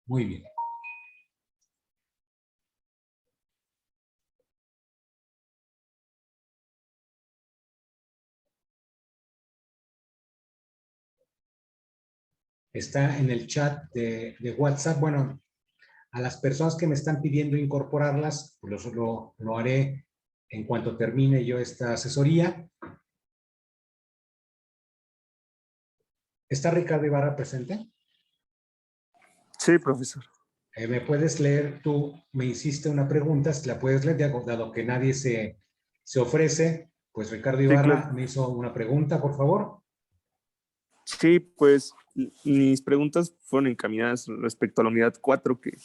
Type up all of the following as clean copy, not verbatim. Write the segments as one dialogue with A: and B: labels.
A: Muy bien. Está en el chat de WhatsApp. Bueno, a las personas que me están pidiendo incorporarlas, pues lo haré en cuanto termine yo esta asesoría. ¿Está Ricardo Ibarra presente?
B: Sí, profesor.
A: ¿Me puedes leer? Tú me hiciste una pregunta, si la puedes leer, dado que nadie se ofrece, pues Ricardo Ibarra, sí, claro, me hizo una pregunta, por favor.
B: Sí, pues mis preguntas fueron encaminadas respecto a la unidad 4 que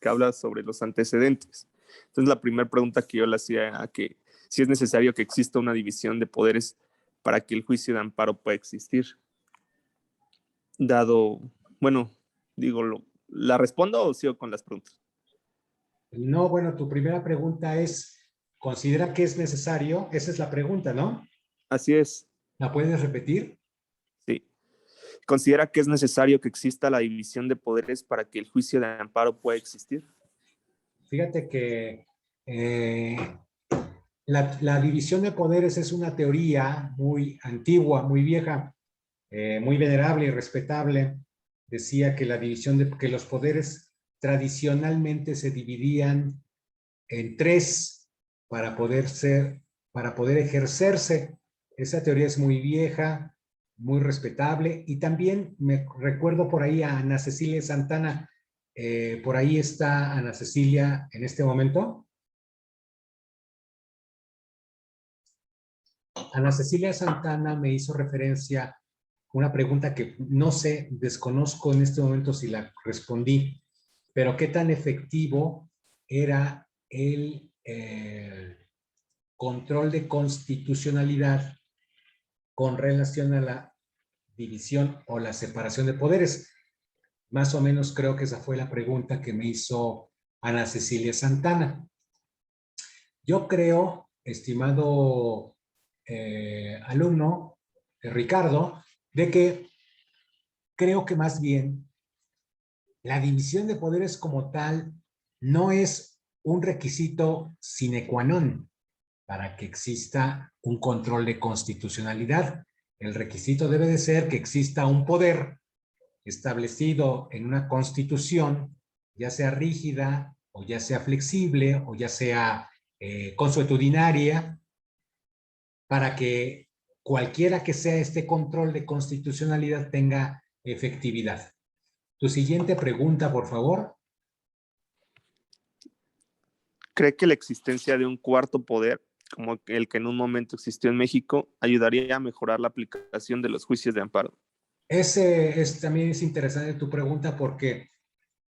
B: habla sobre los antecedentes. Entonces, la primera pregunta que yo le hacía era que si es necesario que exista una división de poderes para que el juicio de amparo pueda existir. Dado, bueno, digo, ¿la respondo o sigo con las preguntas?
A: No, bueno, tu primera pregunta es, ¿considera que es necesario? Esa es la pregunta, ¿no?
B: Así es.
A: ¿La puedes repetir?
B: Sí. ¿Considera que es necesario que exista la división de poderes para que el juicio de amparo pueda existir?
A: Fíjate que la división de poderes es una teoría muy antigua, muy vieja, muy venerable y respetable. Decía que la división que los poderes tradicionalmente se dividían en tres para poder ejercerse. Esa teoría es muy vieja, muy respetable, y también me recuerdo por ahí a Ana Cecilia Santana. Por ahí está Ana Cecilia en este momento. Ana Cecilia Santana me hizo referencia a una pregunta que no sé, desconozco en este momento si la respondí, pero qué tan efectivo era el control de constitucionalidad con relación a la división o la separación de poderes. Más o menos creo que esa fue la pregunta que me hizo Ana Cecilia Santana. Yo creo, estimado alumno, Ricardo, de que creo que más bien la división de poderes como tal no es un requisito sine qua non para que exista un control de constitucionalidad. El requisito debe de ser que exista un poder establecido en una constitución, ya sea rígida o ya sea flexible o ya sea consuetudinaria, para que cualquiera que sea este control de constitucionalidad tenga efectividad. Tu siguiente pregunta, por favor.
B: ¿Cree que la existencia de un cuarto poder, como el que en un momento existió en México, ayudaría a mejorar la aplicación de los juicios de amparo?
A: También es interesante tu pregunta porque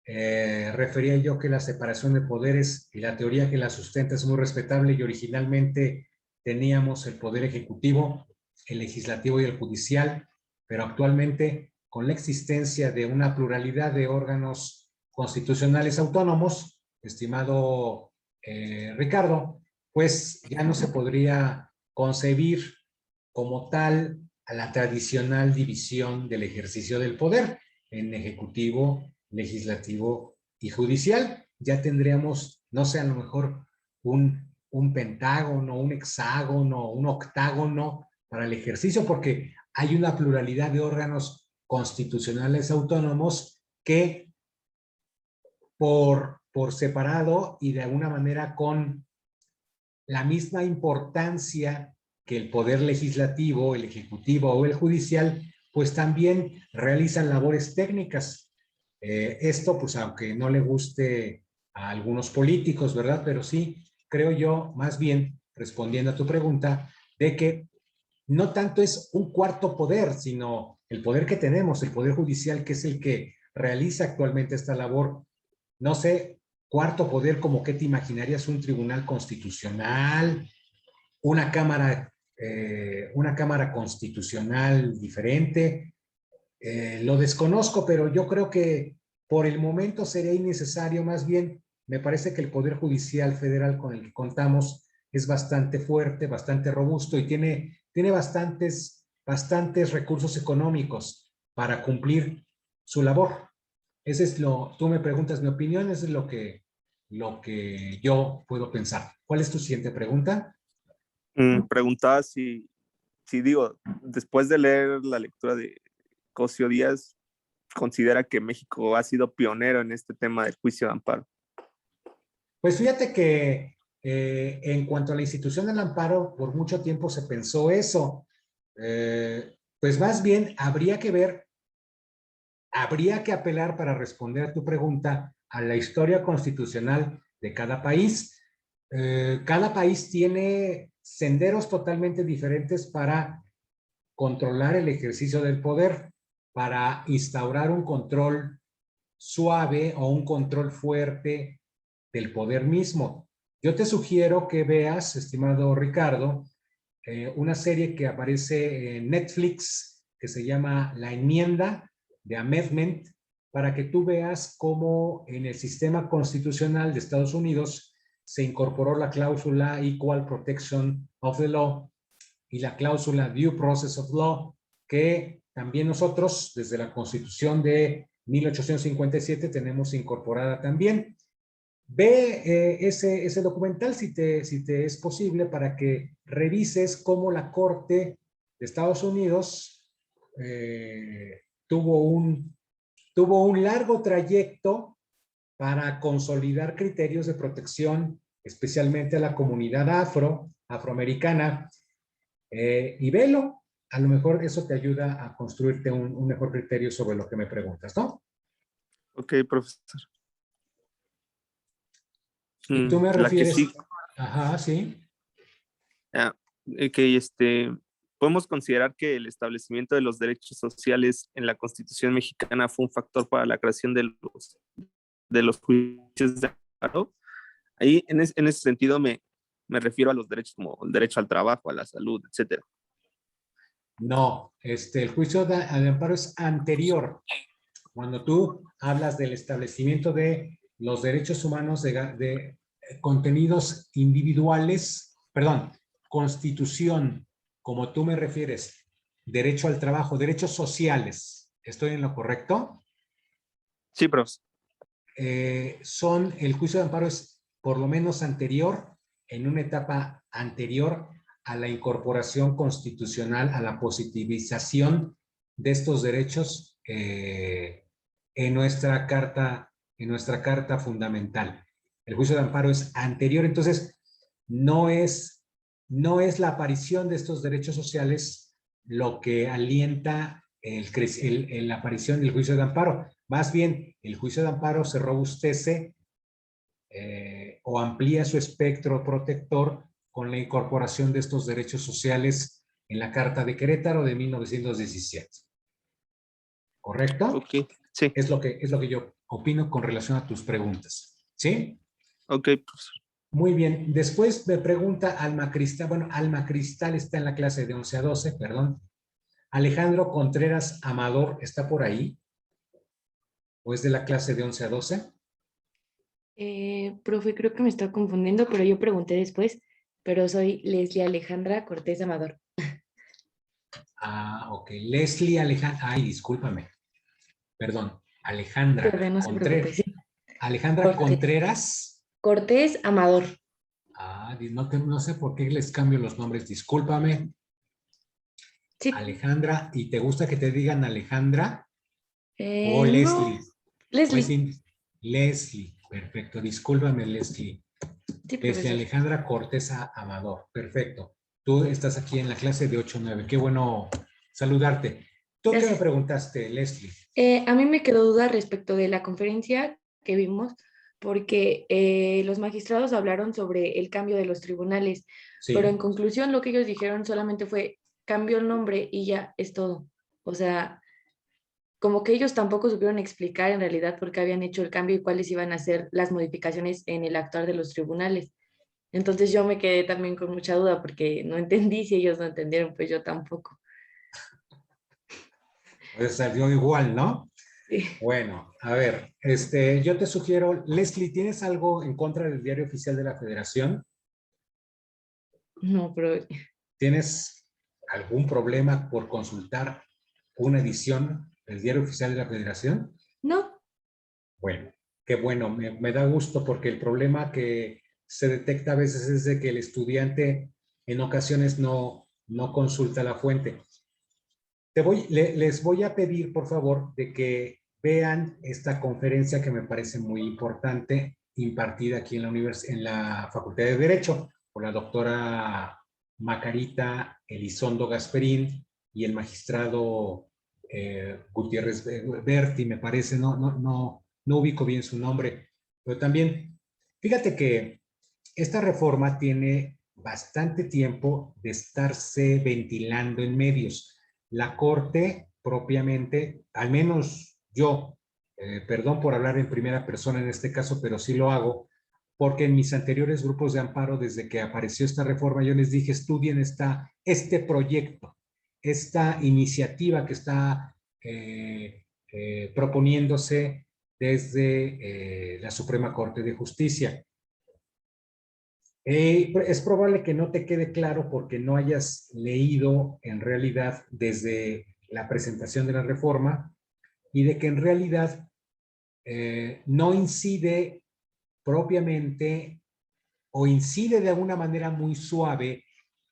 A: refería yo que la separación de poderes y la teoría que la sustenta es muy respetable, y originalmente teníamos el poder ejecutivo, el legislativo y el judicial, pero actualmente con la existencia de una pluralidad de órganos constitucionales autónomos, estimado Ricardo, pues ya no se podría concebir como tal a la tradicional división del ejercicio del poder en ejecutivo, legislativo y judicial. Ya tendríamos, no sé, a lo mejor un pentágono, un hexágono, un octágono para el ejercicio, porque hay una pluralidad de órganos constitucionales autónomos que por separado y de alguna manera con la misma importancia que el poder legislativo, el ejecutivo o el judicial, pues también realizan labores técnicas. Esto, pues aunque no le guste a algunos políticos, ¿verdad? Pero sí, creo yo, más bien, respondiendo a tu pregunta, de que no tanto es un cuarto poder, sino el poder que tenemos, el poder judicial, que es el que realiza actualmente esta labor. No sé, cuarto poder, como que te imaginarías, un tribunal constitucional, una cámara constitucional diferente. Lo desconozco, pero yo creo que por el momento sería innecesario. Más bien, me parece que el Poder Judicial Federal con el que contamos es bastante fuerte, bastante robusto y tiene bastantes recursos económicos para cumplir su labor. Ese es tú me preguntas mi opinión, eso es lo que yo puedo pensar. ¿Cuál es tu siguiente pregunta?
B: Preguntaba si digo, después de leer la lectura de Cosio Díaz, considera que México ha sido pionero en este tema del juicio de amparo.
A: Pues fíjate que en cuanto a la institución del amparo, por mucho tiempo se pensó eso. Pues más bien habría que apelar para responder a tu pregunta a la historia constitucional de cada país. Cada país tiene senderos totalmente diferentes para controlar el ejercicio del poder, para instaurar un control suave o un control fuerte del poder mismo. Yo te sugiero que veas, estimado Ricardo, una serie que aparece en Netflix que se llama La Enmienda de Amendment, para que tú veas cómo en el sistema constitucional de Estados Unidos se incorporó la cláusula Equal Protection of the Law y la cláusula Due Process of Law, que también nosotros desde la Constitución de 1857 tenemos incorporada también. Ve ese documental si te es posible para que revises cómo la Corte de Estados Unidos tuvo un largo trayecto para consolidar criterios de protección, especialmente a la comunidad afroamericana. Y velo, a lo mejor eso te ayuda a construirte un mejor criterio sobre lo que me preguntas, ¿no?
B: Ok, profesor.
A: Y tú me
B: La que
A: refieres,
B: sí,
A: ajá, sí.
B: que podemos considerar que el establecimiento de los derechos sociales en la Constitución mexicana fue un factor para la creación de los juicios de amparo. Ahí, en ese sentido, me refiero a los derechos como el derecho al trabajo, a la salud, etcétera.
A: No, el juicio de amparo es anterior. Cuando tú hablas del establecimiento de los derechos humanos de contenidos individuales, perdón, constitución, como tú me refieres, derecho al trabajo, derechos sociales, ¿estoy en lo correcto?
B: Sí, profesor.
A: El juicio de amparo es por lo menos anterior, en una etapa anterior a la incorporación constitucional, a la positivización de estos derechos en nuestra carta fundamental. El juicio de amparo es anterior, entonces no es la aparición de estos derechos sociales lo que alienta la aparición del juicio de amparo. Más bien, el juicio de amparo se robustece o amplía su espectro protector con la incorporación de estos derechos sociales en la Carta de Querétaro de 1917. ¿Correcto?
B: Ok, sí.
A: Es lo que yo opino con relación a tus preguntas. ¿Sí?
B: Ok, profesor.
A: Muy bien. Después me pregunta Alma Cristal. Bueno, Alma Cristal está en la clase de 11 a 12, perdón. Alejandro Contreras Amador está por ahí. ¿O es de la clase de 11 a 12?
C: Profe, creo que me está confundiendo, pero yo pregunté después, pero soy Leslie Alejandra Cortés Amador.
A: Ah, ok. Leslie Alejandra. Ay, discúlpame. Perdón. Alejandra
C: Profe, no se preocupe,
A: Contreras.
C: sí.
A: Alejandra
C: Cortés.
A: Contreras.
C: Cortés Amador.
A: Ah, no sé por qué les cambio los nombres. Discúlpame.
C: Sí.
A: Alejandra. ¿Y te gusta que te digan Alejandra o
C: No,
A: Leslie?
C: Leslie.
A: Leslie. Perfecto. Discúlpame, Leslie.
C: Sí,
A: Desde
C: profesor.
A: Alejandra Cortés Amador. Perfecto. Tú estás aquí en la clase de 8-9. Qué bueno saludarte. ¿Tú qué me
C: Gracias.
A: preguntaste, Leslie?
C: A mí me quedó duda respecto de la conferencia que vimos, porque los magistrados hablaron sobre el cambio de los tribunales, pero en
A: Sí.
C: conclusión lo que ellos dijeron solamente fue cambio el nombre y ya es todo. O sea, como que ellos tampoco supieron explicar en realidad por qué habían hecho el cambio y cuáles iban a ser las modificaciones en el actuar de los tribunales. Entonces yo me quedé también con mucha duda porque no entendí, si ellos no entendieron, pues yo tampoco.
A: Pues salió igual, ¿no?
C: Sí.
A: Bueno, a ver, yo te sugiero, Leslie, ¿tienes algo en contra del Diario Oficial de la Federación?
C: No, pero
A: ¿Tienes algún problema por consultar una edición del Diario Oficial de la Federación?
C: no,
A: Bueno, qué bueno, me da gusto porque el problema que se detecta a veces es de que el estudiante en ocasiones no consulta la fuente. Les voy a pedir, por favor, de que vean esta conferencia que me parece muy importante, impartida aquí en la Facultad de Derecho por la doctora Macarita Elizondo Gasperín y el magistrado Gutiérrez Berti, me parece, no ubico bien su nombre, pero también, fíjate que esta reforma tiene bastante tiempo de estarse ventilando en medios. La Corte propiamente, al menos yo, perdón por hablar en primera persona en este caso, pero sí lo hago, porque en mis anteriores grupos de amparo, desde que apareció esta reforma, yo les dije, estudien este proyecto, esta iniciativa que está proponiéndose desde la Suprema Corte de Justicia. Es probable que no te quede claro porque no hayas leído en realidad desde la presentación de la reforma y de que en realidad no incide propiamente o incide de alguna manera muy suave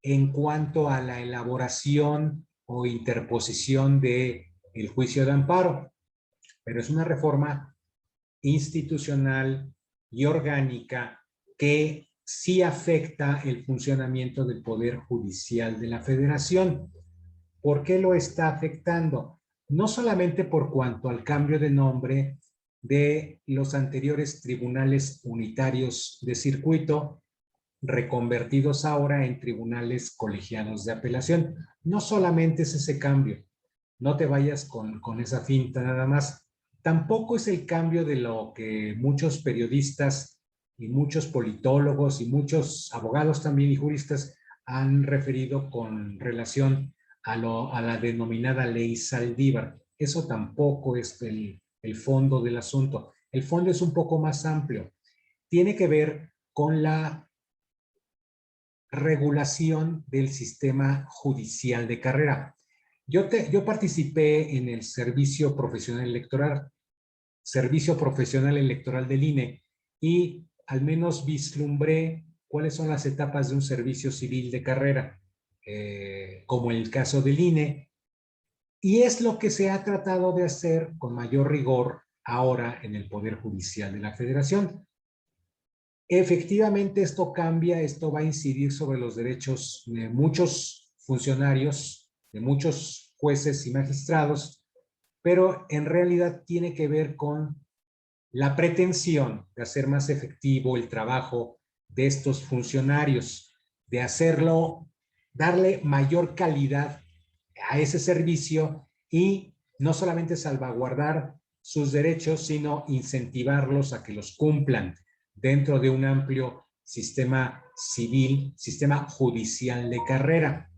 A: en cuanto a la elaboración o interposición del juicio de amparo, pero es una reforma institucional y orgánica que sí afecta el funcionamiento del Poder Judicial de la Federación. ¿Por qué lo está afectando? No solamente por cuanto al cambio de nombre de los anteriores tribunales unitarios de circuito, reconvertidos ahora en tribunales colegiados de apelación. No solamente es ese cambio, no te vayas con esa finta nada más. Tampoco es el cambio de lo que muchos periodistas y muchos politólogos y muchos abogados también y juristas han referido con relación a la denominada ley Saldívar. Eso tampoco es el fondo del asunto. El fondo es un poco más amplio. Tiene que ver con la regulación del sistema judicial de carrera. Yo participé en el servicio profesional electoral del INE y al menos vislumbré cuáles son las etapas de un servicio civil de carrera, como en el caso del INE, y es lo que se ha tratado de hacer con mayor rigor ahora en el Poder Judicial de la Federación. Efectivamente, esto cambia, esto va a incidir sobre los derechos de muchos funcionarios, de muchos jueces y magistrados, pero en realidad tiene que ver con la pretensión de hacer más efectivo el trabajo de estos funcionarios, de hacerlo, darle mayor calidad a ese servicio y no solamente salvaguardar sus derechos, sino incentivarlos a que los cumplan dentro de un amplio sistema civil, sistema judicial de carrera.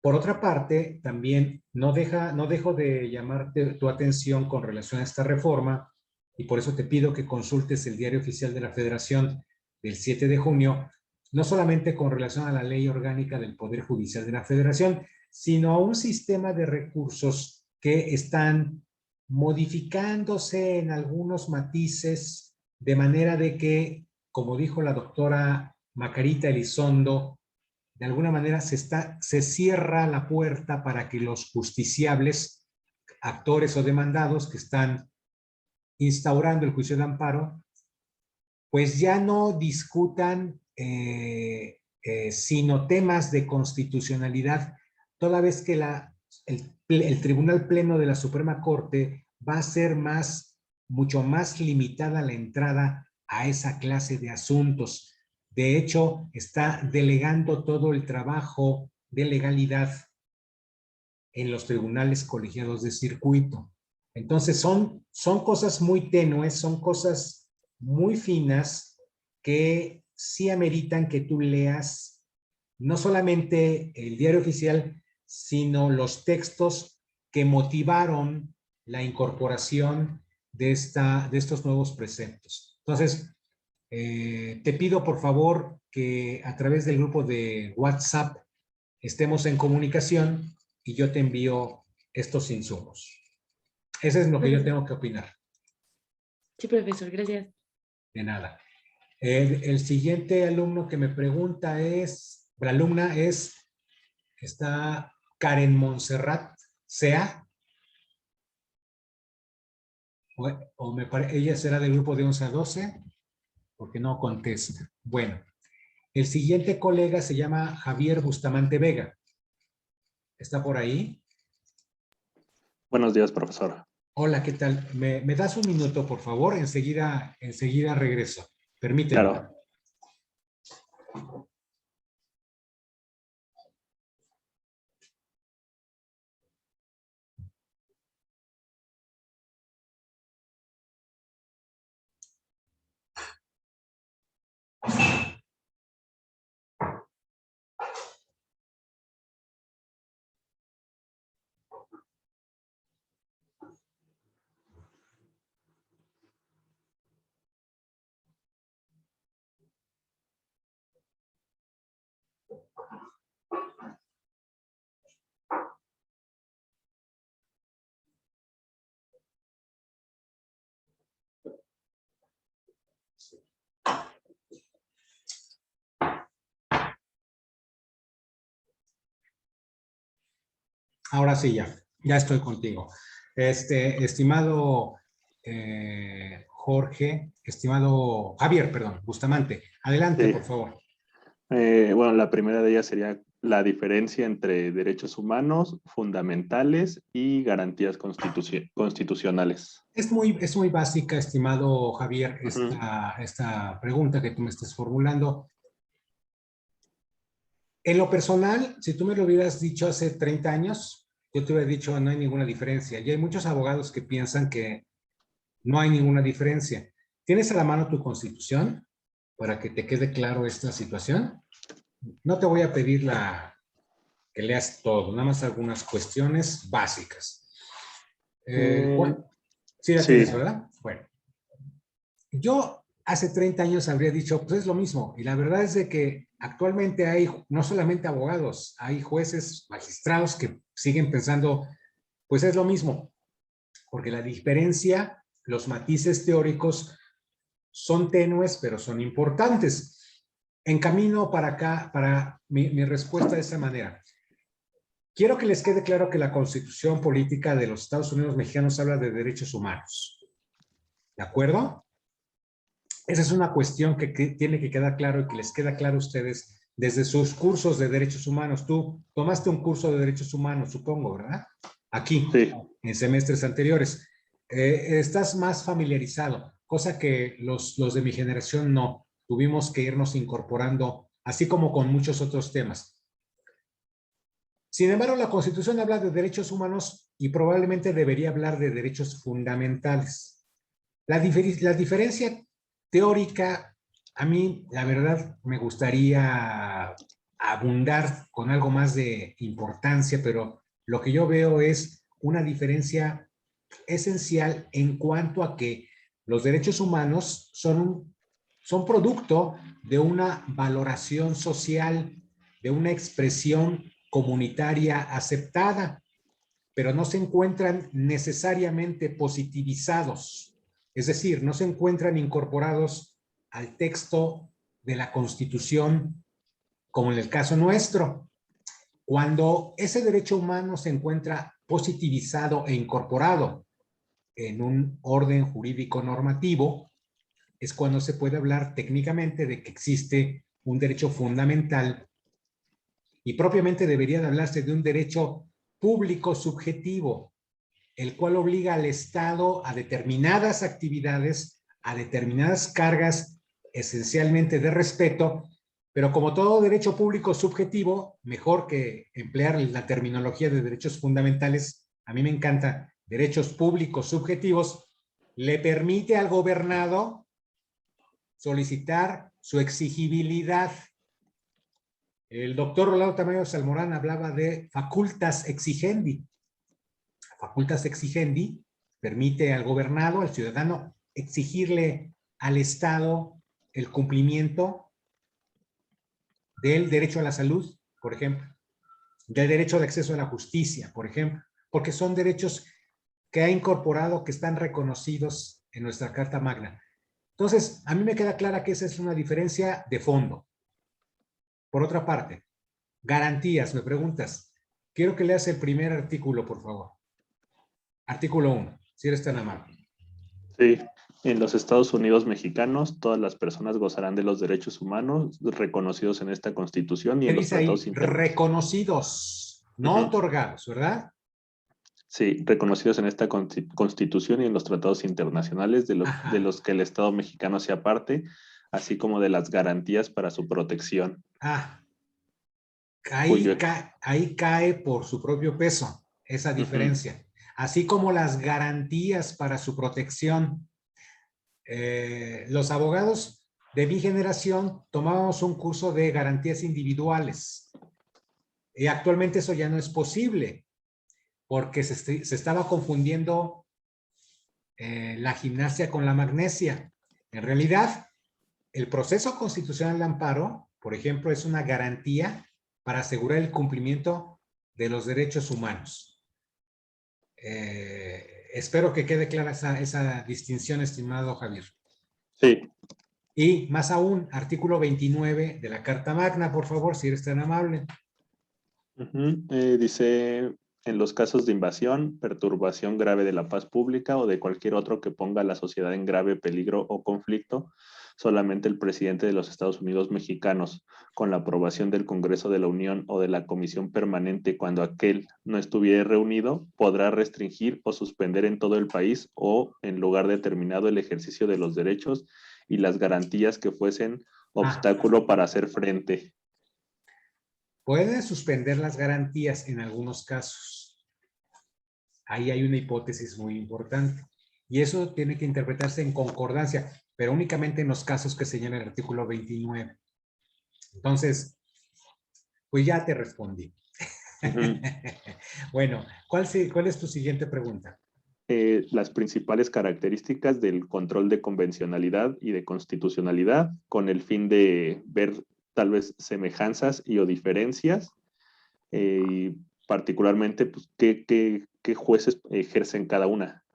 A: Por otra parte, también no dejo de llamarte tu atención con relación a esta reforma, y por eso te pido que consultes el Diario Oficial de la Federación del 7 de junio, no solamente con relación a la Ley Orgánica del Poder Judicial de la Federación, sino a un sistema de recursos que están modificándose en algunos matices, de manera de que, como dijo la doctora Macarita Elizondo, de alguna manera se cierra la puerta para que los justiciables, actores o demandados que están instaurando el juicio de amparo, pues ya no discutan sino temas de constitucionalidad, toda vez que el Tribunal Pleno de la Suprema Corte va a ser mucho más limitada la entrada a esa clase de asuntos. De hecho, está delegando todo el trabajo de legalidad en los tribunales colegiados de circuito. Entonces, son cosas muy tenues, son cosas muy finas que sí ameritan que tú leas no solamente el Diario Oficial, sino los textos que motivaron la incorporación de estos nuevos preceptos. Entonces, te pido por favor que a través del grupo de WhatsApp estemos en comunicación y yo te envío estos insumos. Eso es lo que yo tengo que opinar.
C: Sí, profesor, gracias.
A: De nada. El siguiente alumno que me pregunta es, la alumna es, está Karen Montserrat Sea, ella será del grupo de 11 a 12, porque no contesta. Bueno, el siguiente colega se llama Javier Bustamante Vega. ¿Está por ahí?
D: Buenos días, profesor.
A: Hola, ¿qué tal? ¿Me das un minuto, por favor? Enseguida regreso. Permíteme.
D: Claro.
A: Ahora sí, ya estoy contigo. Estimado estimado Javier, perdón, Bustamante, adelante,
D: Sí.
A: por favor.
D: Bueno, la primera de ellas sería la diferencia entre derechos humanos fundamentales y garantías constitucionales.
A: Es muy básica, estimado Javier,
D: Ujú.
A: esta pregunta que tú me estás formulando. En lo personal, si tú me lo hubieras dicho hace 30 años, yo te hubiera dicho no hay ninguna diferencia. Y hay muchos abogados que piensan que no hay ninguna diferencia. ¿Tienes a la mano tu constitución para que te quede claro esta situación? No te voy a pedir que leas todo, nada más algunas cuestiones básicas. Bueno, sí la
D: Sí,
A: tienes, ¿verdad? Bueno, yo hace 30 años habría dicho, pues es lo mismo. Y la verdad es de que actualmente hay no solamente abogados, hay jueces, magistrados que siguen pensando, pues es lo mismo. Porque la diferencia, los matices teóricos son tenues, pero son importantes. Encamino para acá, para mi respuesta de esta manera. Quiero que les quede claro que la Constitución Política de los Estados Unidos Mexicanos habla de derechos humanos. ¿De acuerdo? Esa es una cuestión que tiene que quedar claro y que les queda claro a ustedes desde sus cursos de derechos humanos. Tú tomaste un curso de derechos humanos, supongo, ¿verdad? Aquí,
D: sí.
A: en semestres anteriores. Estás más familiarizado, cosa que los de mi generación no. Tuvimos que irnos incorporando, así como con muchos otros temas. Sin embargo, la Constitución habla de derechos humanos y probablemente debería hablar de derechos fundamentales. La diferencia teórica, a mí, la verdad, me gustaría abundar con algo más de importancia, pero lo que yo veo es una diferencia esencial en cuanto a que los derechos humanos son producto de una valoración social, de una expresión comunitaria aceptada, pero no se encuentran necesariamente positivizados, es decir, no se encuentran incorporados al texto de la Constitución, como en el caso nuestro. Cuando ese derecho humano se encuentra positivizado e incorporado en un orden jurídico normativo, es cuando se puede hablar técnicamente de que existe un derecho fundamental y propiamente debería de hablarse de un derecho público subjetivo, el cual obliga al Estado a determinadas actividades, a determinadas cargas esencialmente de respeto, pero como todo derecho público subjetivo, mejor que emplear la terminología de derechos fundamentales, a mí me encanta derechos públicos subjetivos, le permite al gobernado solicitar su exigibilidad. El doctor Rolando Tamayo Salmorán hablaba de facultas exigendi. Facultas exigendi permite al gobernado, al ciudadano, exigirle al Estado el cumplimiento del derecho a la salud, por ejemplo, del derecho de acceso a la justicia, por ejemplo, porque son derechos que ha incorporado, que están reconocidos en nuestra Carta Magna. Entonces, a mí me queda clara que esa es una diferencia de fondo. Por otra parte, garantías, me preguntas. Quiero que leas el primer artículo, por favor. Artículo 1, si eres tan amable.
D: Sí, en los Estados Unidos mexicanos, todas las personas gozarán de los derechos humanos reconocidos en esta Constitución y
A: ¿Qué
D: en los
A: dice ahí?
D: tratados internacionales.
A: Reconocidos, no otorgados, ¿verdad?
D: Sí, reconocidos en esta Constitución y en los tratados internacionales de los que el Estado mexicano sea parte, así como de las garantías para su protección.
A: Ahí cae por su propio peso esa diferencia, así como las garantías para su protección. Los abogados de mi generación tomábamos un curso de garantías individuales y actualmente eso ya no es posible porque se estaba confundiendo la gimnasia con la magnesia. En realidad, el proceso constitucional de amparo, por ejemplo, es una garantía para asegurar el cumplimiento de los derechos humanos. Espero que quede clara esa distinción, estimado Javier.
D: Sí.
A: Y más aún, artículo 29 de la Carta Magna, por favor, si eres tan amable.
D: Dice, en los casos de invasión, perturbación grave de la paz pública o de cualquier otro que ponga a la sociedad en grave peligro o conflicto, solamente el presidente de los Estados Unidos mexicanos, con la aprobación del Congreso de la Unión o de la Comisión Permanente cuando aquel no estuviera reunido, podrá restringir o suspender en todo el país o en lugar determinado el ejercicio de los derechos y las garantías que fuesen obstáculo para hacer frente.
A: Pueden suspender las garantías en algunos casos. Ahí hay una hipótesis muy importante. Y eso tiene que interpretarse en concordancia, pero únicamente en los casos que señala el artículo 29. Entonces, pues ya te respondí. Bueno, ¿cuál es tu siguiente pregunta?
D: Las principales características del control de convencionalidad y de constitucionalidad con el fin de ver tal vez semejanzas y o diferencias y particularmente pues, qué jueces ejercen cada una.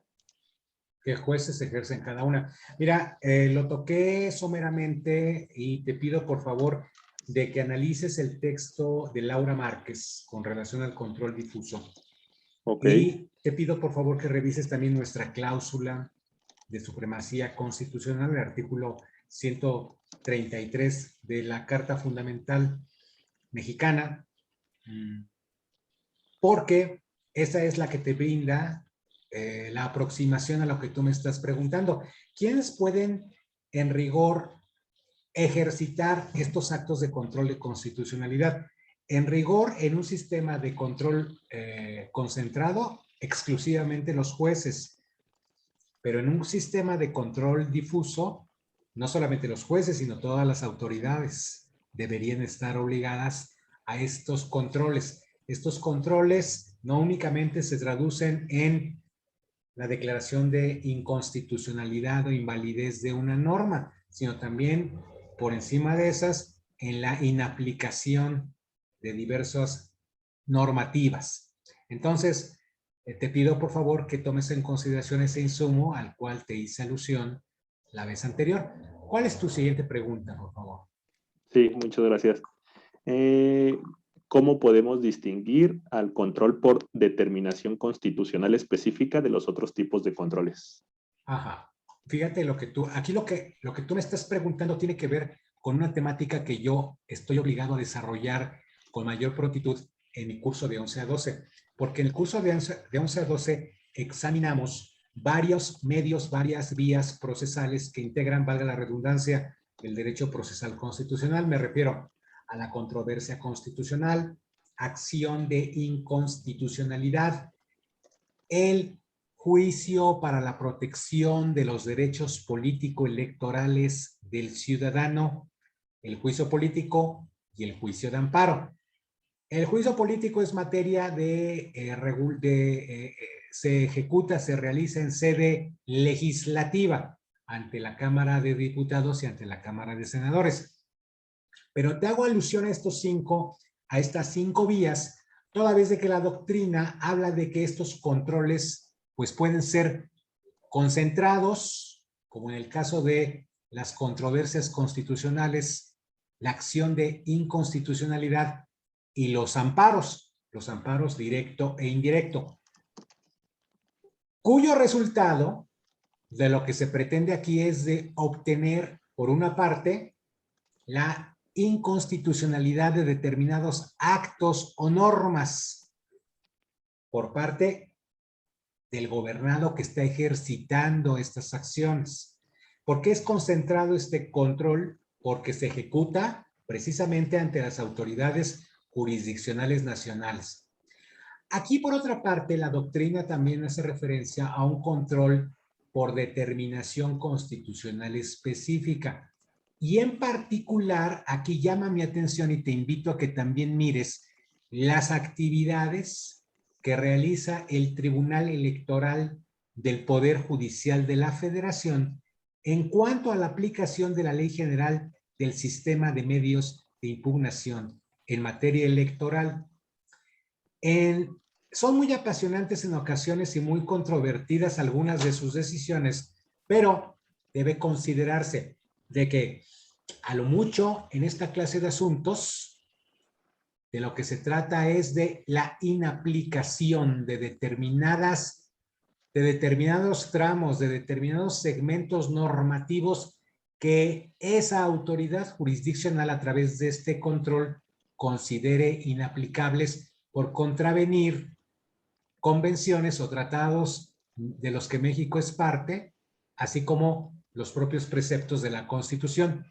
A: ¿Qué jueces ejercen cada una? Mira, lo toqué someramente y te pido por favor de que analices el texto de Laura Márquez con relación al control difuso.
D: Okay.
A: Y te pido por favor que revises también nuestra cláusula de supremacía constitucional, el artículo 133 de la Carta Fundamental Mexicana, porque esa es la que te brinda la aproximación a lo que tú me estás preguntando. ¿Quiénes pueden, en rigor, ejercitar estos actos de control de constitucionalidad? En rigor, en un sistema de control concentrado, exclusivamente los jueces. Pero en un sistema de control difuso, no solamente los jueces, sino todas las autoridades deberían estar obligadas a estos controles. Estos controles no únicamente se traducen en la declaración de inconstitucionalidad o invalidez de una norma, sino también, por encima de esas, en la inaplicación de diversas normativas. Entonces, te pido por favor que tomes en consideración ese insumo al cual te hice alusión la vez anterior. ¿Cuál es tu siguiente pregunta, por favor?
D: Sí, muchas gracias. ¿Cómo podemos distinguir al control por determinación constitucional específica de los otros tipos de controles?
A: Ajá. Fíjate aquí lo que tú me estás preguntando tiene que ver con una temática que yo estoy obligado a desarrollar con mayor prontitud en mi curso de 11 a 12, porque en el curso de 11 a 12 examinamos varios medios, varias vías procesales que integran, valga la redundancia, el derecho procesal constitucional. Me refiero a la controversia constitucional, acción de inconstitucionalidad, el juicio para la protección de los derechos político-electorales del ciudadano, el juicio político y el juicio de amparo. El juicio político es materia se ejecuta, se realiza en sede legislativa ante la Cámara de Diputados y ante la Cámara de Senadores. Pero te hago alusión a estas cinco vías, toda vez de que la doctrina habla de que estos controles pues pueden ser concentrados como en el caso de las controversias constitucionales, la acción de inconstitucionalidad y los amparos directo e indirecto, cuyo resultado de lo que se pretende aquí es de obtener, por una parte, la inconstitucionalidad de determinados actos o normas por parte del gobernado que está ejercitando estas acciones. ¿Por qué es concentrado este control? Porque se ejecuta precisamente ante las autoridades jurisdiccionales nacionales. Aquí, por otra parte, la doctrina también hace referencia a un control por determinación constitucional específica. Y en particular, aquí llama mi atención y te invito a que también mires las actividades que realiza el Tribunal Electoral del Poder Judicial de la Federación en cuanto a la aplicación de la Ley General del Sistema de Medios de Impugnación en materia electoral. Son muy apasionantes en ocasiones y muy controvertidas algunas de sus decisiones, pero debe considerarse de que a lo mucho en esta clase de asuntos de lo que se trata es de la inaplicación de determinados tramos, de determinados segmentos normativos que esa autoridad jurisdiccional a través de este control considere inaplicables por contravenir convenciones o tratados de los que México es parte, así como los propios preceptos de la Constitución.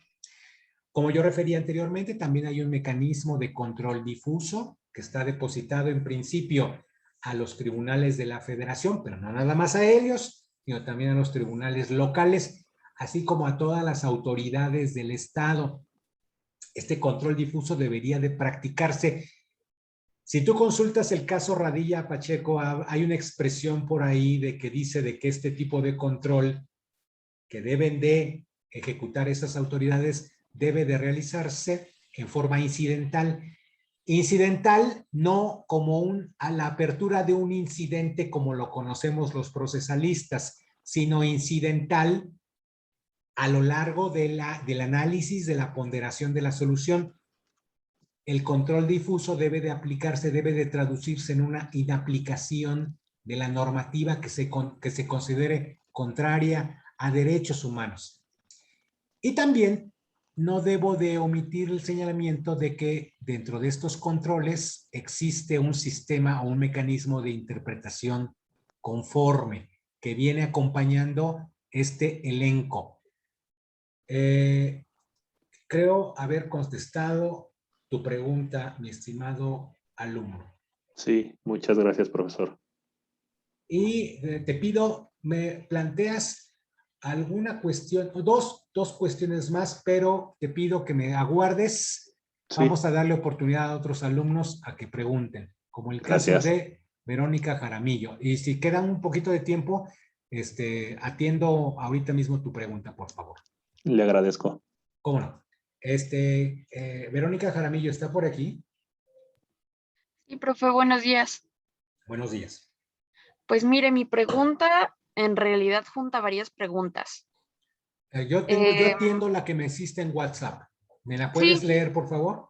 A: Como yo refería anteriormente, también hay un mecanismo de control difuso que está depositado en principio a los tribunales de la Federación, pero no nada más a ellos, sino también a los tribunales locales, así como a todas las autoridades del Estado. Este control difuso debería de practicarse. Si tú consultas el caso Radilla Pacheco, hay una expresión por ahí de que dice de que este tipo de control que deben de ejecutar esas autoridades debe de realizarse en forma incidental. Incidental no como a la apertura de un incidente como lo conocemos los procesalistas, sino incidental a lo largo del análisis, de la ponderación de la solución. El control difuso debe de aplicarse, debe de traducirse en una inaplicación de la normativa que se considere contraria a derechos humanos. Y también no debo de omitir el señalamiento de que dentro de estos controles existe un sistema o un mecanismo de interpretación conforme que viene acompañando este elenco. Creo haber contestado tu pregunta, mi estimado alumno.
D: Sí, muchas gracias, profesor.
A: Y te pido, me planteas alguna cuestión, dos cuestiones más, pero te pido que me aguardes.
D: Sí.
A: Vamos a darle oportunidad a otros alumnos a que pregunten, como el caso
D: Gracias.
A: de Verónica Jaramillo. Y si queda un poquito de tiempo, atiendo ahorita mismo tu pregunta, por favor.
D: Le agradezco.
A: ¿Cómo no? Verónica Jaramillo, ¿está por aquí?
E: Sí, profe, buenos días.
A: Buenos días.
E: Pues mire, mi pregunta en realidad junta varias preguntas.
A: Yo atiendo la que me hiciste en WhatsApp. ¿Me la puedes
E: Sí.
A: leer, por favor?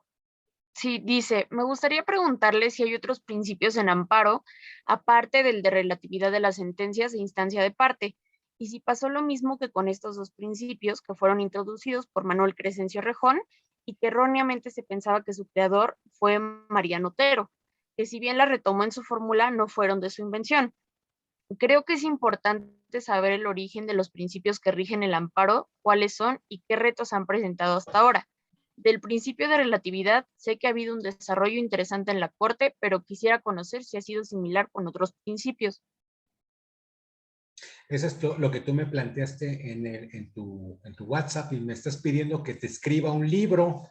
E: Sí, dice, me gustaría preguntarle si hay otros principios en amparo, aparte del de relatividad de las sentencias e instancia de parte, y si pasó lo mismo que con estos dos principios que fueron introducidos por Manuel Crescencio Rejón y que erróneamente se pensaba que su creador fue Mariano Otero, que si bien la retomó en su fórmula, no fueron de su invención. Creo que es importante saber el origen de los principios que rigen el amparo, cuáles son y qué retos han presentado hasta ahora. Del principio de relatividad, sé que ha habido un desarrollo interesante en la Corte, pero quisiera conocer si ha sido similar con otros principios.
A: Eso es lo que tú me planteaste en tu WhatsApp y me estás pidiendo que te escriba un libro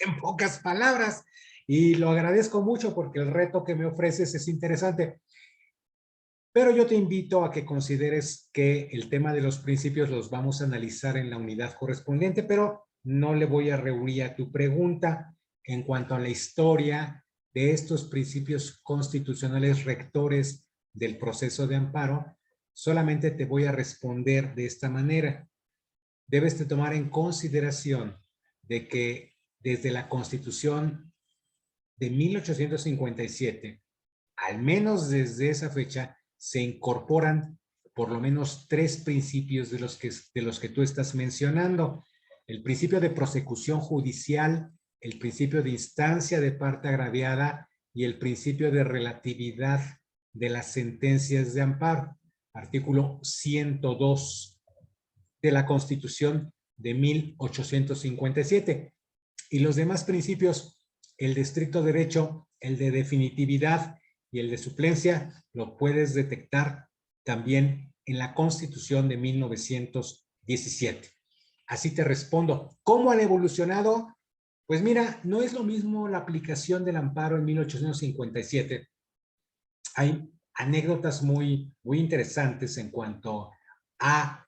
A: en pocas palabras. Y lo agradezco mucho porque el reto que me ofreces es interesante. Pero yo te invito a que consideres que el tema de los principios los vamos a analizar en la unidad correspondiente, pero no le voy a reunir a tu pregunta en cuanto a la historia de estos principios constitucionales rectores del proceso de amparo. solamente te voy a responder de esta manera. Debes de tomar en consideración de que desde la Constitución de 1857, al menos desde esa fecha, se incorporan por lo menos 3 principios de los que tú estás mencionando. El principio de prosecución judicial, el principio de instancia de parte agraviada y el principio de relatividad de las sentencias de amparo. Artículo 102 de la Constitución de 1857. Y los demás principios, el de estricto derecho, el de definitividad y el de suplencia, lo puedes detectar también en la Constitución de 1917. Así te respondo. ¿Cómo han evolucionado? Pues mira, no es lo mismo la aplicación del amparo en 1857. Hay anécdotas muy interesantes en cuanto a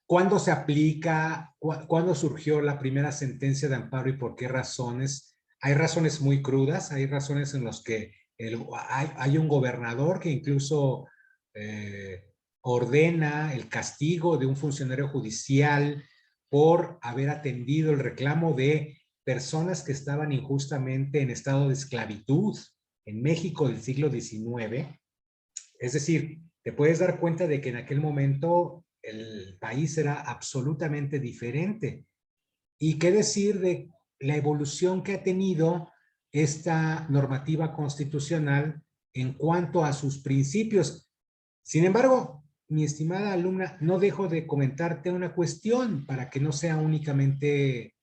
A: cuándo se aplica, cuándo surgió la primera sentencia de amparo y por qué razones. Hay razones muy crudas, hay razones en las que hay un gobernador que incluso ordena el castigo de un funcionario judicial por haber atendido el reclamo de personas que estaban injustamente en estado de esclavitud en México del siglo XIX. Es decir, te puedes dar cuenta de que en aquel momento el país era absolutamente diferente. ¿Y qué decir de la evolución que ha tenido esta normativa constitucional en cuanto a sus principios? Sin embargo, mi estimada alumna, no dejo de comentarte una cuestión para que no sea únicamente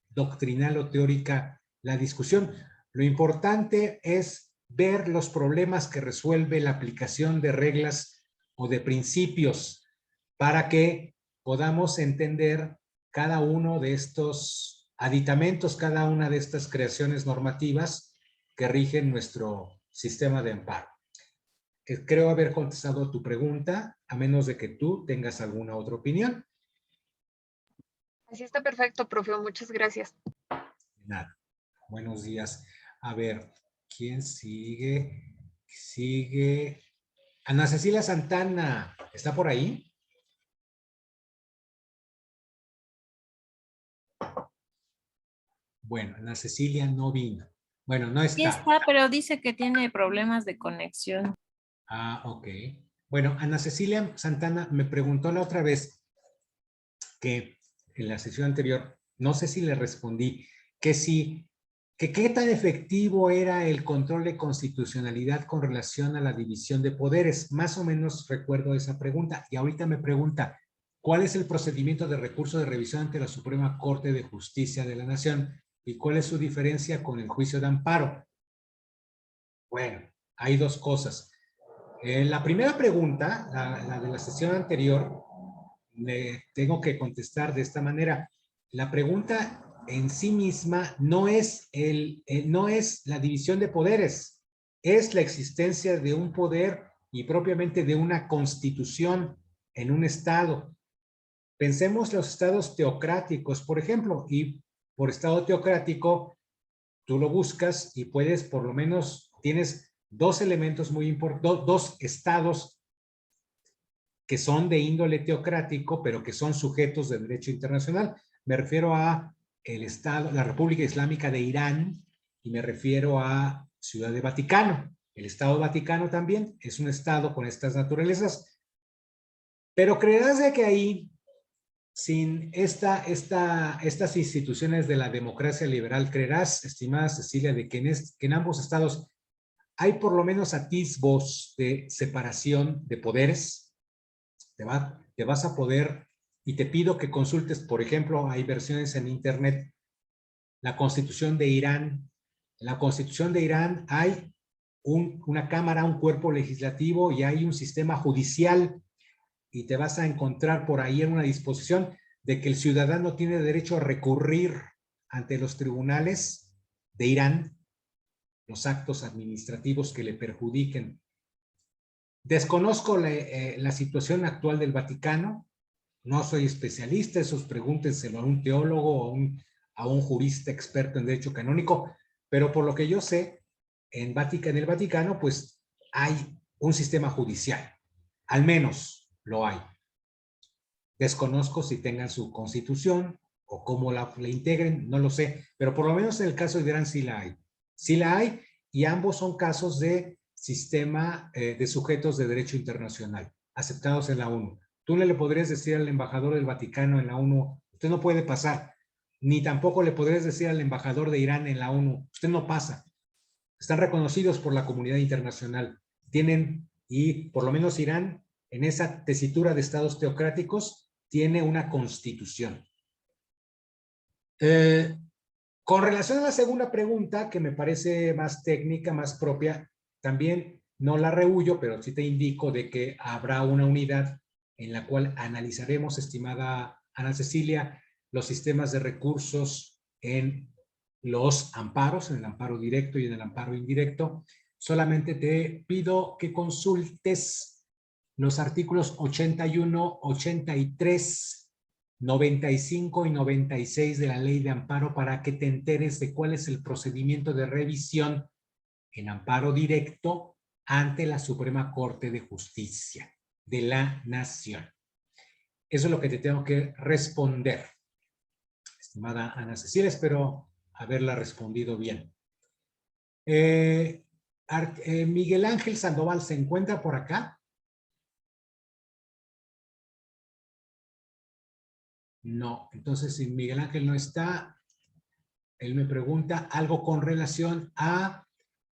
A: doctrinal o teórica la discusión. Lo importante es ver los problemas que resuelve la aplicación de reglas o de principios para que podamos entender cada uno de estos aditamentos, cada una de estas creaciones normativas que rigen nuestro sistema de amparo. Creo haber contestado tu pregunta, a menos de que tú tengas alguna otra opinión.
E: Así está perfecto, profe. Muchas gracias.
A: Nada. Buenos días. A ver, ¿quién sigue? Sigue Ana Cecilia Santana. ¿Está por ahí? Bueno, Ana Cecilia no vino. Bueno, no
F: Sí
A: está.
F: está, pero dice que tiene problemas de conexión.
A: Ah, ok. Bueno, Ana Cecilia Santana me preguntó la otra vez que en la sesión anterior, no sé si le respondí, que qué tan efectivo era el control de constitucionalidad con relación a la división de poderes. Más o menos recuerdo esa pregunta. Y ahorita me pregunta, ¿cuál es el procedimiento de recurso de revisión ante la Suprema Corte de Justicia de la Nación? ¿Y cuál es su diferencia con el juicio de amparo? Bueno, hay dos cosas. La primera pregunta, la de la sesión anterior, le tengo que contestar de esta manera. La pregunta en sí misma no es la división de poderes, es la existencia de un poder y propiamente de una constitución en un estado. Pensemos los estados teocráticos, por ejemplo, y por estado teocrático tú lo buscas y puedes, por lo menos, tienes dos elementos muy importantes, dos estados que son de índole teocrático, pero que son sujetos de derecho internacional. Me refiero a el Estado, la República Islámica de Irán, y me refiero a Ciudad de Vaticano. El Estado Vaticano también es un estado con estas naturalezas. Pero creerás de que ahí, sin estas instituciones de la democracia liberal, creerás, estimada Cecilia, de que en ambos estados hay por lo menos atisbos de separación de poderes. Te vas a poder, y te pido que consultes, por ejemplo, hay versiones en internet, la Constitución de Irán. En la Constitución de Irán hay una cámara, un cuerpo legislativo y hay un sistema judicial, y te vas a encontrar por ahí en una disposición de que el ciudadano tiene derecho a recurrir ante los tribunales de Irán los actos administrativos que le perjudiquen. Desconozco la situación actual del Vaticano, no soy especialista, esos pregúntenselo a un teólogo o a un jurista experto en derecho canónico, pero por lo que yo sé, en el Vaticano pues hay un sistema judicial, Al menos lo hay. Desconozco si tengan su constitución o cómo la integren, no lo sé, pero por lo menos en el caso de Irán sí la hay. Sí la hay, y ambos son casos de sistema de sujetos de derecho internacional, aceptados en la ONU. Tú no le podrías decir al embajador del Vaticano en la ONU, usted no puede pasar, ni tampoco le podrías decir al embajador de Irán en la ONU, usted no pasa. Están reconocidos por la comunidad internacional. Tienen, y por lo menos Irán, en esa tesitura de estados teocráticos, tiene una constitución. Con relación a la segunda pregunta, que me parece más técnica, más propia, también no la rehuyo, pero sí te indico de que habrá una unidad en la cual analizaremos, estimada Ana Cecilia, los sistemas de recursos en los amparos, en el amparo directo y en el amparo indirecto. Solamente te pido que consultes los artículos 81, 83, 95 y 96 de la Ley de Amparo para que te enteres de cuál es el procedimiento de revisión en amparo directo ante la Suprema Corte de Justicia de la Nación. Eso es lo que te tengo que responder. Estimada Ana Cecilia, espero haberla respondido bien. Miguel Ángel Sandoval, ¿se encuentra por acá? No, entonces si Miguel Ángel no está, él me pregunta algo con relación a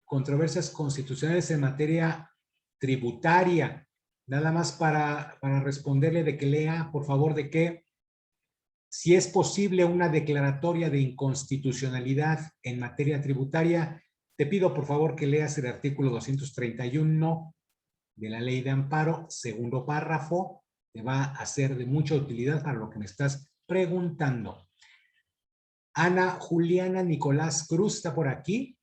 A: controversias constitucionales en materia tributaria. Nada más para responderle de que lea, por favor, de que si es posible una declaratoria de inconstitucionalidad en materia tributaria, te pido por favor que leas el artículo 231 de la Ley de Amparo, segundo párrafo. Te va a ser de mucha utilidad para lo que me estás preguntando. Ana Juliana Nicolás Cruz, ¿está por aquí?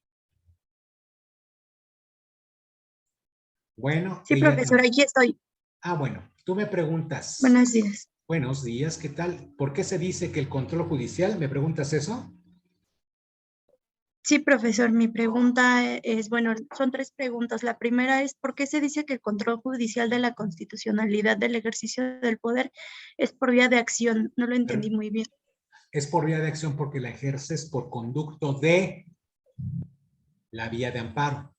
A: Bueno.
G: Sí, profesor, aquí estoy.
A: Ah, bueno, tú me preguntas.
G: Buenos días.
A: Buenos días, ¿qué tal? ¿Por qué se dice que el control judicial? ¿Me preguntas eso?
G: Sí, profesor, mi pregunta es, bueno, son tres preguntas. La primera es, ¿por qué se dice que el control judicial de la constitucionalidad del ejercicio del poder es por vía de acción? No lo entendí muy bien.
A: Es por vía de acción porque la ejerces por conducto de la vía de amparo.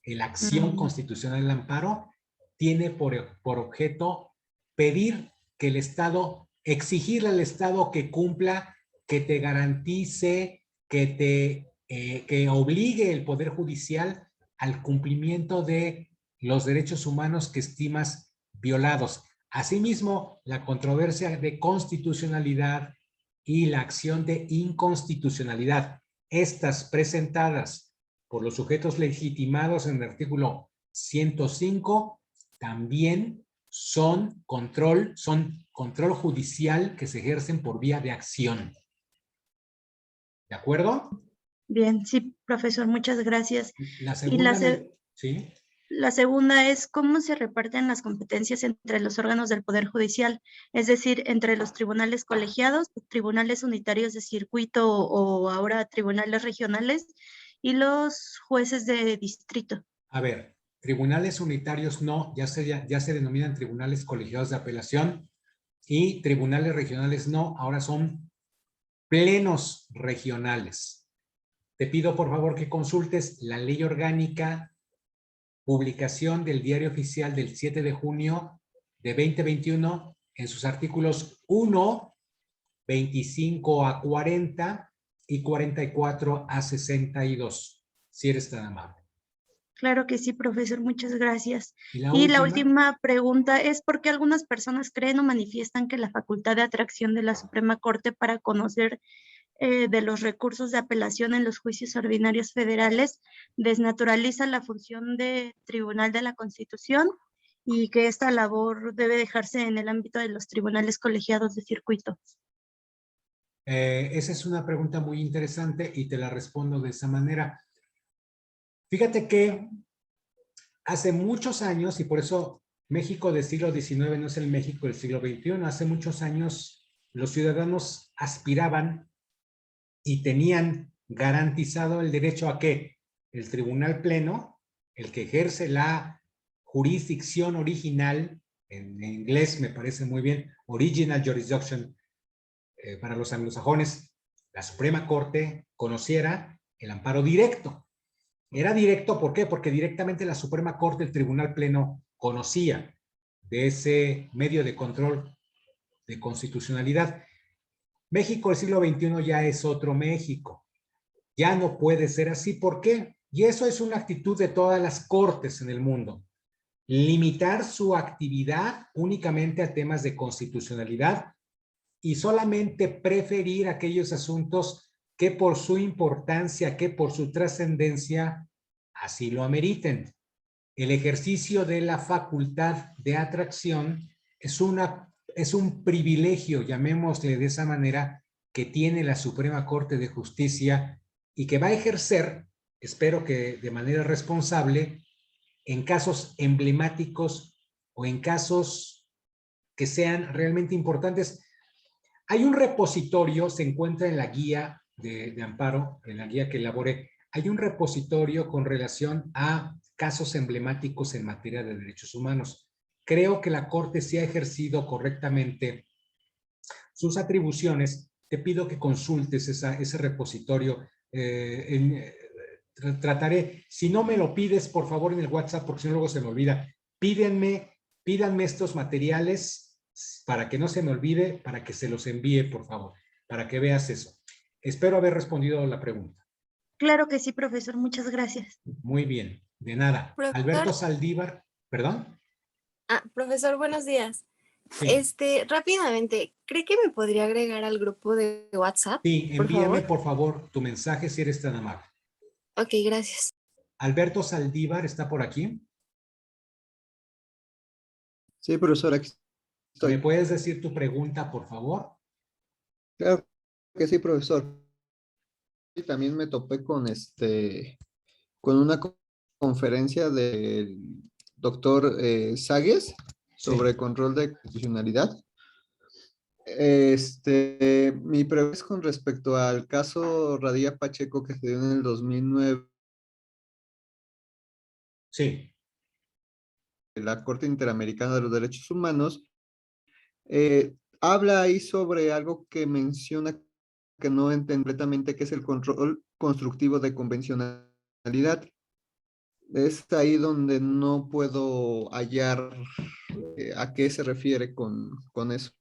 A: La acción constitucional del amparo tiene por objeto pedir que el Estado, exigirle al Estado que cumpla, que te garantice, que obligue el Poder Judicial al cumplimiento de los derechos humanos que estimas violados. Asimismo, la controversia de constitucionalidad y la acción de inconstitucionalidad, estas presentadas por los sujetos legitimados en el artículo 105, también son control judicial que se ejercen por vía de acción. ¿De acuerdo?
G: Bien, sí, profesor, muchas gracias.
A: La segunda, ¿sí?
G: La segunda es, ¿cómo se reparten las competencias entre los órganos del Poder Judicial? Es decir, entre los tribunales colegiados, tribunales unitarios de circuito o ahora tribunales regionales y los jueces de distrito.
A: A ver, tribunales unitarios no, ya se denominan tribunales colegiados de apelación, y tribunales regionales no, ahora son plenos regionales. Te pido por favor que consultes la ley orgánica, publicación del Diario Oficial del 7 de junio de 2021, en sus artículos 1, 25 a 40 y 44 a 62, si eres tan amable.
G: Claro que sí, profesor, muchas gracias.
A: Y
G: la última pregunta es, ¿por qué algunas personas creen o manifiestan que la facultad de atracción de la Suprema Corte para conocer de los recursos de apelación en los juicios ordinarios federales desnaturaliza la función de Tribunal de la Constitución y que esta labor debe dejarse en el ámbito de los tribunales colegiados de circuito?
A: Esa es una pregunta muy interesante y te la respondo de esa manera. Fíjate que hace muchos años, y por eso México del siglo XIX no es el México del siglo XXI, hace muchos años los ciudadanos aspiraban y tenían garantizado el derecho a que el Tribunal Pleno, el que ejerce la jurisdicción original, en inglés me parece muy bien, original jurisdiction para los anglosajones, la Suprema Corte conociera el amparo directo. Era directo, ¿por qué? Porque directamente la Suprema Corte, el Tribunal Pleno, conocía de ese medio de control de constitucionalidad. México del siglo XXI ya es otro México. Ya no puede ser así. ¿Por qué? Y eso es una actitud de todas las cortes en el mundo. Limitar su actividad únicamente a temas de constitucionalidad y solamente preferir aquellos asuntos que por su importancia, que por su trascendencia, así lo ameriten. El ejercicio de la facultad de atracción es un privilegio, llamémosle de esa manera, que tiene la Suprema Corte de Justicia y que va a ejercer, espero que de manera responsable, en casos emblemáticos o en casos que sean realmente importantes. Hay un repositorio, se encuentra en la guía de amparo, en la guía que elaboré, hay un repositorio con relación a casos emblemáticos en materia de derechos humanos. Creo que la Corte sí ha ejercido correctamente sus atribuciones. Te pido que consultes ese repositorio. Trataré, si no me lo pides, por favor, en el WhatsApp, porque si no luego se me olvida, pídanme estos materiales para que no se me olvide, para que se los envíe, por favor, para que veas eso. Espero haber respondido a la pregunta.
G: Claro que sí, profesor. Muchas gracias.
A: Muy bien, de nada.
H: Profesor.
A: Alberto Saldívar, ¿perdón?
H: Profesor, buenos días.
A: Sí.
H: Rápidamente, ¿cree que me podría agregar al grupo de WhatsApp?
A: Sí, envíame
H: favor?
A: por favor tu mensaje si eres tan amable.
H: Ok, gracias.
A: Alberto Saldívar está por aquí.
I: Sí, profesor, aquí estoy.
A: ¿Me puedes decir tu pregunta, por favor?
I: Claro que sí, profesor. Y también me topé con con una conferencia del doctor Ságuez sobre control de constitucionalidad. Mi pregunta es con respecto al caso Radilla Pacheco que se dio en el 2009.
A: Sí.
I: La Corte Interamericana de los Derechos Humanos. Habla ahí sobre algo que menciona que no entiendo completamente, que es el control constructivo de convencionalidad. Es ahí donde no puedo hallar a qué se refiere con eso.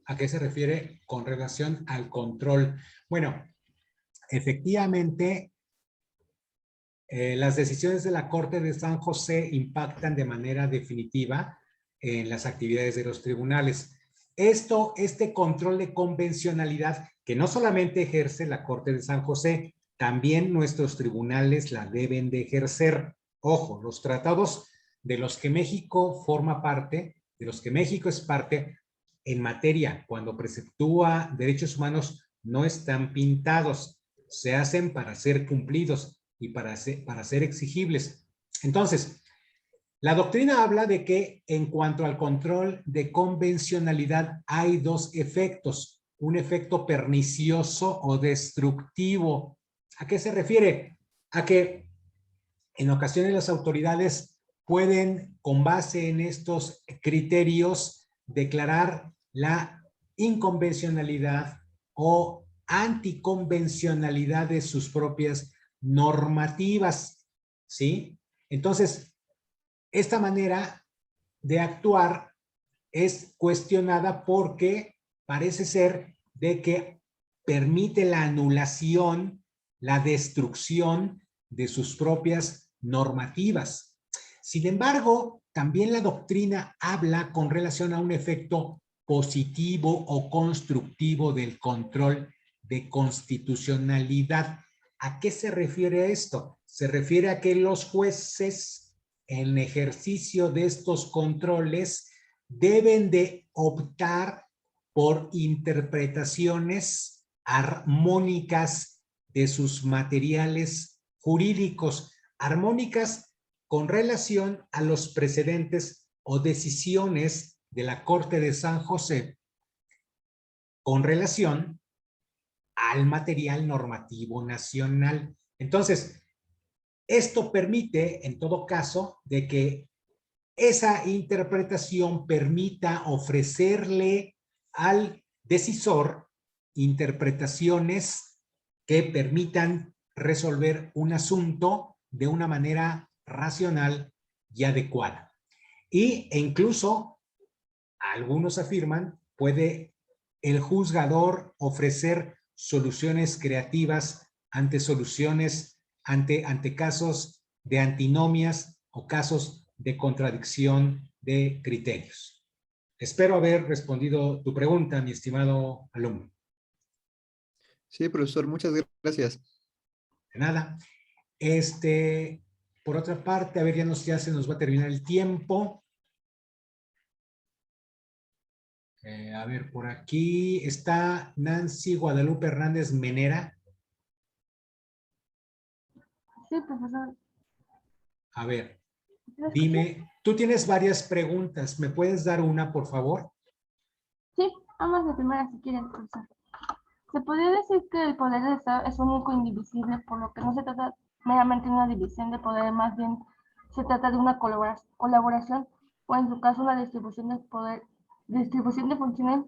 A: ¿A qué se refiere con relación al control? Bueno, efectivamente, las decisiones de la Corte de San José impactan de manera definitiva en las actividades de los tribunales. Este control de convencionalidad que no solamente ejerce la Corte de San José, también nuestros tribunales la deben de ejercer. Ojo, los tratados de los que México forma parte, de los que México es parte, en materia, cuando preceptúa derechos humanos, no están pintados, se hacen para ser cumplidos y para ser exigibles. Entonces, la doctrina habla de que en cuanto al control de convencionalidad hay dos efectos, un efecto pernicioso o destructivo. ¿A qué se refiere? A que en ocasiones las autoridades pueden, con base en estos criterios, declarar la inconvencionalidad o anticonvencionalidad de sus propias normativas, ¿sí? Entonces, esta manera de actuar es cuestionada porque parece ser de que permite la anulación, la destrucción de sus propias normativas. Sin embargo, también la doctrina habla con relación a un efecto positivo o constructivo del control de constitucionalidad. ¿A qué se refiere esto? Se refiere a que los jueces, en ejercicio de estos controles, deben de optar por interpretaciones armónicas de sus materiales jurídicos, armónicas con relación a los precedentes o decisiones de la Corte de San José con relación al material normativo nacional. Entonces, esto permite, en todo caso, de que esa interpretación permita ofrecerle al decisor interpretaciones que permitan resolver un asunto de una manera racional y adecuada. E incluso, algunos afirman, puede el juzgador ofrecer soluciones creativas ante casos de antinomias o casos de contradicción de criterios. Espero haber respondido tu pregunta, mi estimado alumno.
I: Sí, profesor, muchas gracias.
A: De nada. Por otra parte, a ver, ya se nos va a terminar el tiempo. A ver, por aquí está Nancy Guadalupe Hernández Menera.
J: Sí, profesor.
A: A ver, dime, tú tienes varias preguntas. ¿Me puedes dar una, por favor?
J: Sí, vamos de primera si quieren, profesor. ¿Se podría decir que el poder del Estado es único e indivisible, por lo que no se trata meramente de una división de poder, más bien se trata de una colaboración o en su caso una distribución de poder, distribución de funciones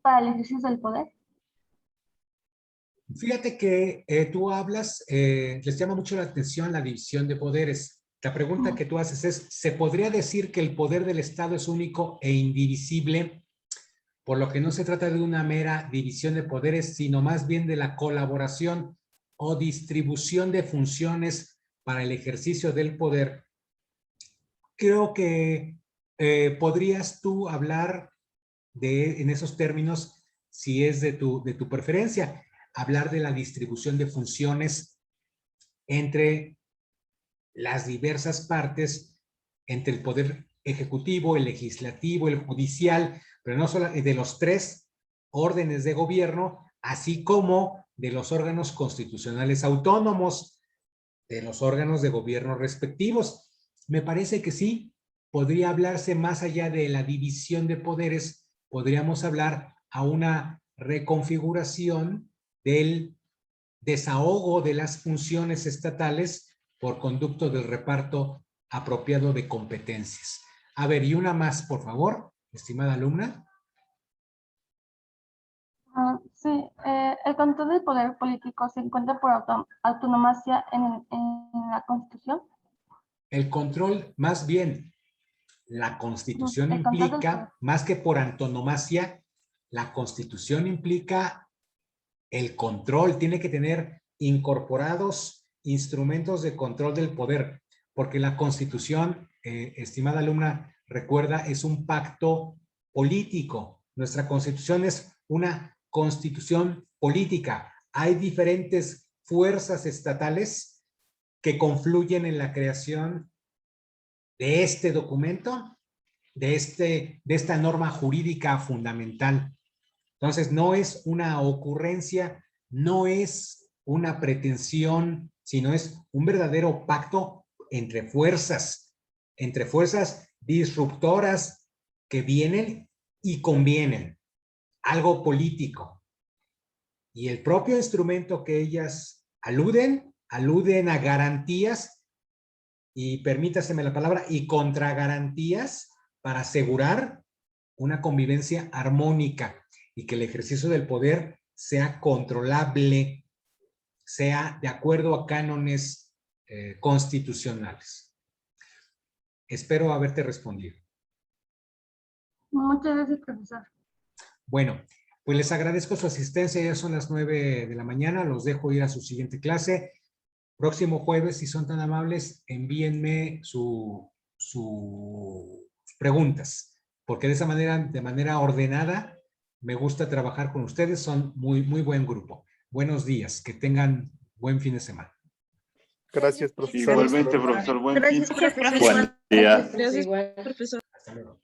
J: para el ejercicio del poder?
A: Fíjate que tú hablas, les llama mucho la atención la división de poderes. La pregunta que tú haces es, ¿se podría decir que el poder del Estado es único e indivisible? Por lo que no se trata de una mera división de poderes, sino más bien de la colaboración o distribución de funciones para el ejercicio del poder. Creo que podrías tú hablar en esos términos, si es de tu preferencia, hablar de la distribución de funciones entre las diversas partes, entre el poder ejecutivo, el legislativo, el judicial, pero no solo de los tres órdenes de gobierno, así como de los órganos constitucionales autónomos, de los órganos de gobierno respectivos. Me parece que sí, podría hablarse más allá de la división de poderes, podríamos hablar a una reconfiguración del desahogo de las funciones estatales por conducto del reparto apropiado de competencias. A ver, y una más, por favor, estimada alumna.
J: Sí, el control del poder político se encuentra por autonomía en la Constitución.
A: El control, más bien, la Constitución implica, más que por antonomasia, la Constitución implica el control, tiene que tener incorporados instrumentos de control del poder, porque la Constitución, estimada alumna, recuerda, es un pacto político. Nuestra Constitución es una Constitución política. Hay diferentes fuerzas estatales que confluyen en la creación de este documento, de esta norma jurídica fundamental. Entonces, no es una ocurrencia, no es una pretensión, sino es un verdadero pacto entre fuerzas disruptoras que vienen y convienen, algo político. Y el propio instrumento que ellas aluden a garantías, y permítaseme la palabra, y contragarantías para asegurar una convivencia armónica y que el ejercicio del poder sea controlable, sea de acuerdo a cánones constitucionales. Espero haberte respondido.
J: Muchas gracias, profesor.
A: Bueno, pues les agradezco su asistencia. Ya son las 9 de la mañana. Los dejo ir a su siguiente clase. Próximo jueves, si son tan amables, envíenme sus preguntas, porque de esa manera, de manera ordenada, me gusta trabajar con ustedes. Son muy buen grupo. Buenos días. Que tengan buen fin de semana.
B: Gracias, profesor.
D: Igualmente, profesor. Buen fin.
G: Gracias, profesor.
D: Buen día.
C: Gracias, igual.
F: Profesor.
A: Hasta luego.